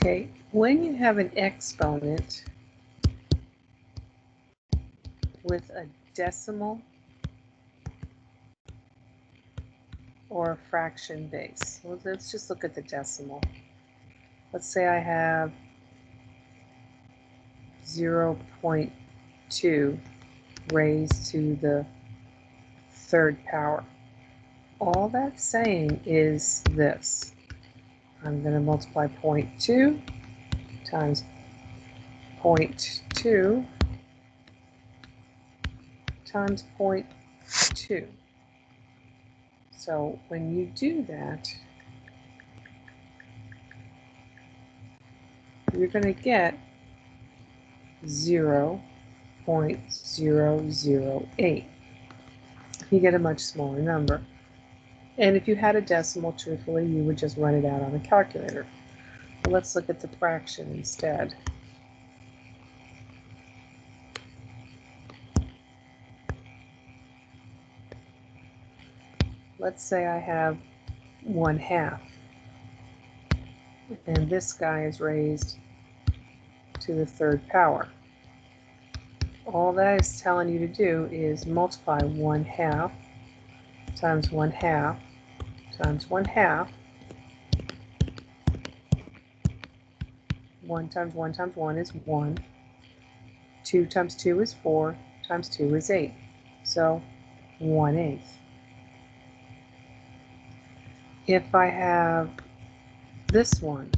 Okay, when you have an exponent with a decimal or a fraction base, well, let's just look at the decimal. Let's say I have 0.2 raised to the third power. All that's saying is this. I'm going to multiply 0.2 times 0.2 times 0.2. So when you do that, you're going to get 0.008. You get a much smaller number. And if you had a decimal, truthfully, you would just run it out on a calculator. Well, let's look at the fraction instead. Let's say I have 1/2, and this guy is raised to the third power. All that is telling you to do is multiply 1/2 times 1/2 times 1/2. 1 times 1 times 1 is 1. 2 times 2 is 4 times 2 is 8. So 1/8. If I have this one,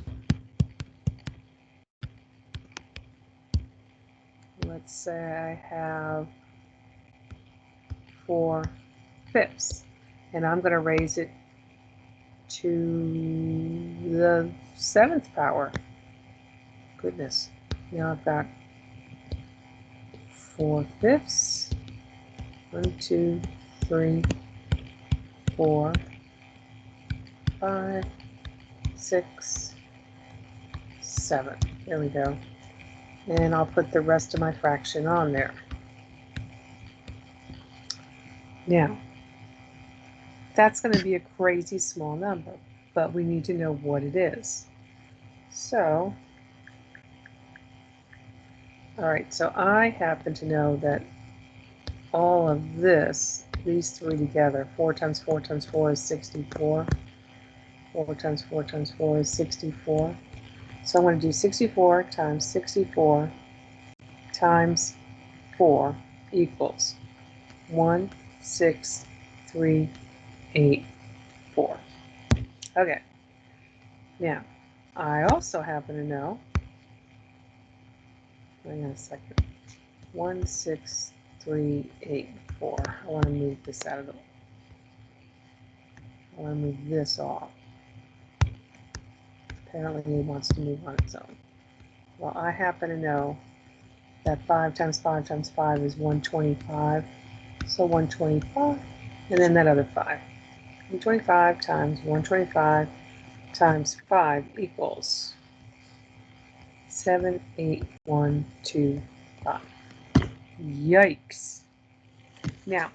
let's say I have 4/5, and I'm going to raise it to the 7th power. Goodness, now I've got 4/5. 1, 2, 3, 4, 5, 6, 7. There we go. And I'll put the rest of my fraction on there. Now, that's going to be a crazy small number, but we need to know what it is. So, all right, so I happen to know that all of this, these three together, 4 times 4 times 4 is 64. 4 times 4 times 4 is 64. So I'm going to do 64 times 64 times 4 equals 1,6,3,8,4. Okay. Now, I also happen to know, hang on a second, 1,6,3,8,4. I want to move this out of the way. I want to move this off. Apparently it wants to move on its own. Well, I happen to know that 5 times 5 times 5 is 125. So 125, and then that other 5. 125 times 125 times 5 equals 78125. Yikes. Now,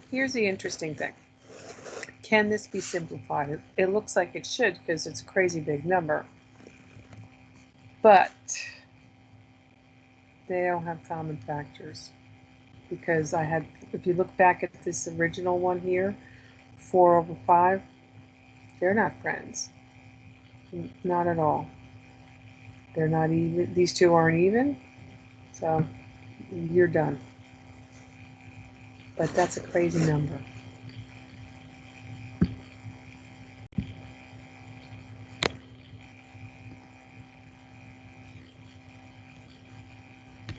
here's the interesting thing. Can this be simplified? It looks like it should because it's a crazy big number. But they don't have common factors. Because I had, if you look back at this original one here, 4/5, they're not friends. Not at all. They're not even, these two aren't even, so you're done. But that's a crazy number.